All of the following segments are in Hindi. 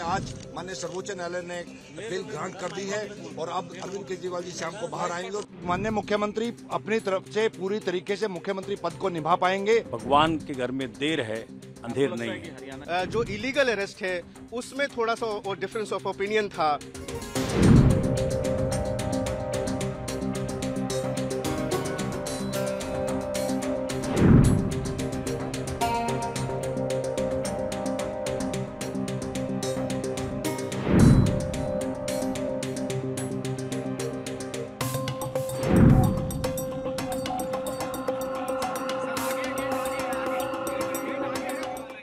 आज माननीय सर्वोच्च न्यायालय ने बेल ग्रांट कर दी है और अब अरविंद केजरीवाल जी शाम को बाहर आएंगे और माननीय मुख्यमंत्री अपनी तरफ से पूरी तरीके से मुख्यमंत्री पद को निभा पाएंगे। भगवान के घर में देर है, अंधेर नहीं है। जो इलीगल अरेस्ट है उसमें थोड़ा सा डिफरेंस ऑफ ओपिनियन था।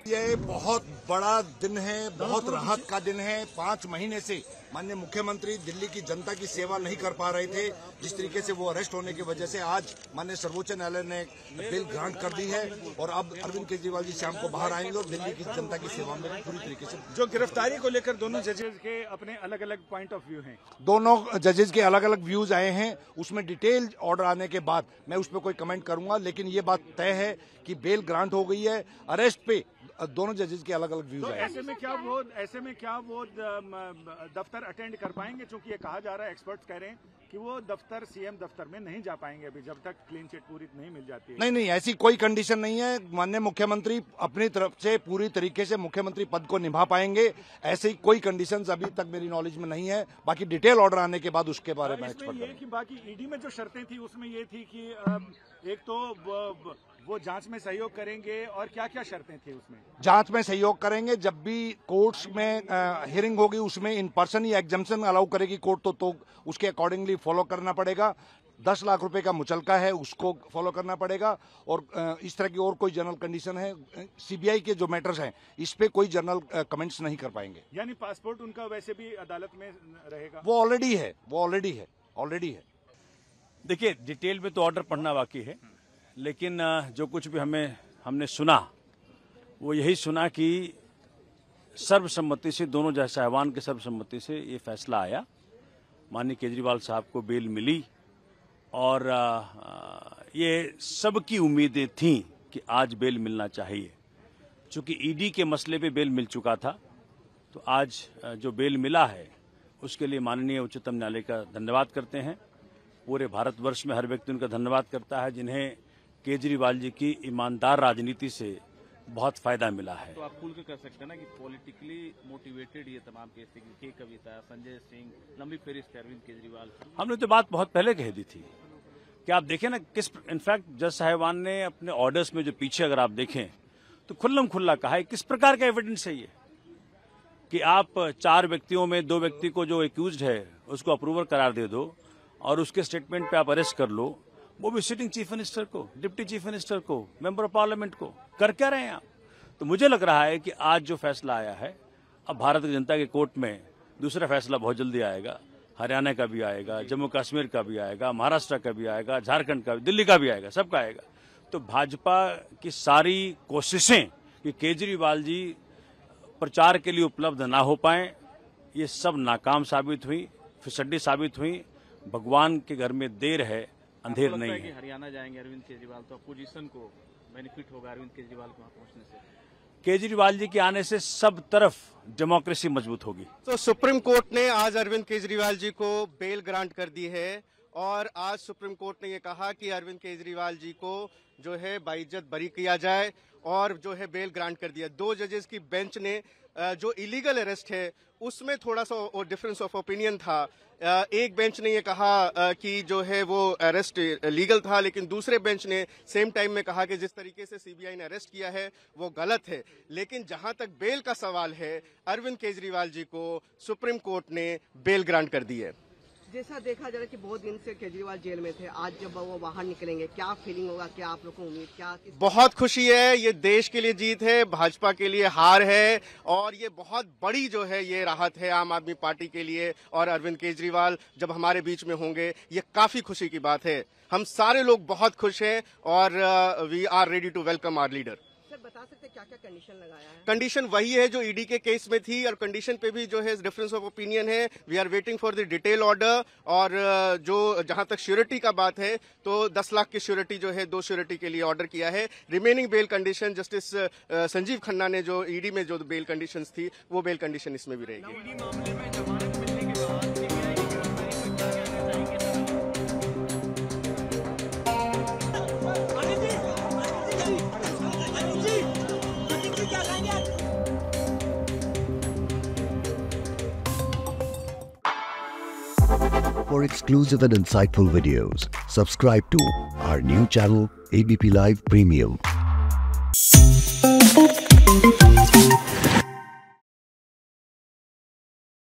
ये बहुत बड़ा दिन है, बहुत राहत का दिन है। 5 महीने से माननीय मुख्यमंत्री दिल्ली की जनता की सेवा नहीं कर पा रहे थे। जिस तरीके से वो अरेस्ट होने की वजह से आज माननीय सर्वोच्च न्यायालय ने बेल ग्रांट कर दी है और अब अरविंद केजरीवाल जी शाम को बाहर आएंगे और दिल्ली की जनता की सेवा में पूरी तरीके से। जो गिरफ्तारी को लेकर दोनों जजेस के अपने अलग अलग पॉइंट ऑफ व्यू हैं, दोनों जजेस के अलग अलग व्यूज आए हैं। उसमें डिटेल ऑर्डर आने के बाद मैं उस पर कोई कमेंट करूंगा, लेकिन ये बात तय है कि बेल ग्रांट हो गई है। अरेस्ट पे दोनों जजेस के अलग अलग व्यूज तो आए। ऐसे में क्या वो दफ्तर अटेंड कर पाएंगे? क्योंकि ये कहा जा रहा है, एक्सपर्ट्स कह रहे हैं कि वो दफ्तर सीएम दफ्तर में नहीं जा पाएंगे अभी जब तक क्लीन चिट पूरी नहीं मिल जाती है। नहीं, ऐसी कोई कंडीशन नहीं है। माननीय मुख्यमंत्री अपनी तरफ से पूरी तरीके से मुख्यमंत्री पद को निभा पाएंगे। ऐसी कोई कंडीशंस अभी तक मेरी नॉलेज में नहीं है। बाकी डिटेल ऑर्डर आने के बाद उसके बारे में एक्सपर्ट ये कि बाकी ईडी में जो शर्तें थी उसमें ये थी कि एक तो वो जांच में सहयोग करेंगे और क्या क्या शर्तें थी उसमें? जांच में सहयोग करेंगे। जब भी कोर्ट्स में हियरिंग होगी उसमें in person he exemption allow करेगी कोर्ट तो उसके अकॉर्डिंगली फॉलो करना पड़ेगा। 10 लाख रुपए का मुचलका है, उसको फॉलो करना पड़ेगा। और इस तरह की और कोई जनरल कंडीशन है, सीबीआई के जो मैटर्स हैं इस पे कोई जनरल कमेंट्स नहीं कर पाएंगे। यानी पासपोर्ट उनका वैसे भी अदालत में रहेगा? वो ऑलरेडी है। देखिए, डिटेल में तो ऑर्डर पढ़ना बाकी है, लेकिन जो कुछ भी हमने सुना वो यही सुना कि सर्वसम्मति से, दोनों जज साहिबान के सर्वसम्मति से ये फैसला आया। माननीय केजरीवाल साहब को बेल मिली और ये सबकी उम्मीदें थीं कि आज बेल मिलना चाहिए। चूंकि ईडी के मसले पे बेल मिल चुका था, तो आज जो बेल मिला है उसके लिए माननीय उच्चतम न्यायालय का धन्यवाद करते हैं। पूरे भारतवर्ष में हर व्यक्ति उनका धन्यवाद करता है जिन्हें केजरीवाल जी की ईमानदार राजनीति से बहुत फायदा मिला है। तो आप खुल के कर सकते हैं ना कि पॉलिटिकली मोटिवेटेड ये तमाम केस थे, के कविता, संजय सिंह, लंबी फेरिस्त अरविंद केजरीवाल। हमने तो बात बहुत पहले कह दी थी कि आप देखें ना, इनफैक्ट जज साहिबान ने अपने ऑर्डर्स में जो पीछे अगर आप देखें तो खुल्लम खुल्ला कहा है किस प्रकार का एविडेंस है ये कि आप 4 व्यक्तियों में 2 व्यक्ति को जो एक्यूज्ड है उसको अप्रूवर करार दे दो और उसके स्टेटमेंट पे आप अरेस्ट कर लो, वो भी सिटिंग चीफ मिनिस्टर को, डिप्टी चीफ मिनिस्टर को, मेंबर ऑफ पार्लियामेंट को। कर क्या रहे हैं आप? तो मुझे लग रहा है कि आज जो फैसला आया है, अब भारत की जनता के कोर्ट में दूसरा फैसला बहुत जल्दी आएगा। हरियाणा का भी आएगा, जम्मू कश्मीर का भी आएगा, महाराष्ट्र का भी आएगा, झारखंड का भी, दिल्ली का भी आएगा, सबका आएगा। तो भाजपा की सारी कोशिशें कि केजरीवाल जी प्रचार के लिए उपलब्ध ना हो पाए, ये सब नाकाम साबित हुई, फिसड्डी साबित हुई। भगवान के घर में देर है, अंधेर नहीं है। हरियाणा जाएंगे अरविंद केजरीवाल तो अपोजिशन को बेनिफिट होगा अरविंद केजरीवाल को वहां पहुंचने से? केजरीवाल जी के आने से सब तरफ डेमोक्रेसी मजबूत होगी। तो सुप्रीम कोर्ट ने आज अरविंद केजरीवाल जी को बेल ग्रांट कर दी है और आज सुप्रीम कोर्ट ने ये कहा कि अरविंद केजरीवाल जी को जो है बाइज्जत बरी किया जाए और जो है बेल ग्रांट कर दिया। 2 जजेस की बेंच ने जो इलीगल अरेस्ट है उसमें थोड़ा सा डिफरेंस ऑफ ओपिनियन था। एक बेंच ने ये कहा कि जो है वो अरेस्ट लीगल था, लेकिन दूसरे बेंच ने सेम टाइम में कहा कि जिस तरीके से सीबीआई ने अरेस्ट किया है वो गलत है। लेकिन जहां तक बेल का सवाल है, अरविंद केजरीवाल जी को सुप्रीम कोर्ट ने बेल ग्रांट कर दी है। जैसा देखा जा रहा है कि बहुत दिन से केजरीवाल जेल में थे, आज जब वो बाहर निकलेंगे क्या फीलिंग होगा? क्या आप लोग को उम्मीद क्या? बहुत खुशी है। ये देश के लिए जीत है, भाजपा के लिए हार है और ये बहुत बड़ी जो है ये राहत है आम आदमी पार्टी के लिए। और अरविंद केजरीवाल जब हमारे बीच में होंगे ये काफी खुशी की बात है। हम सारे लोग बहुत खुश हैं और we are ready to welcome our leader. बता सकते क्या क्या कंडीशन लगाया है? कंडीशन वही है जो ईडी के केस में थी, और कंडीशन पे भी जो है डिफरेंस ऑफ ओपिनियन है। We are waiting for the detail order, और जो जहां तक श्योरिटी का बात है तो 10 लाख की श्योरिटी जो है 2 श्योरिटी के लिए ऑर्डर किया है। Remaining bail condition justice Sanjiv Khanna ने जो ईडी में जो बेल कंडीशंस थी वो बेल कंडीशन इसमें भी रहेगी। For exclusive and insightful videos, subscribe to our new channel ABP Live Premium.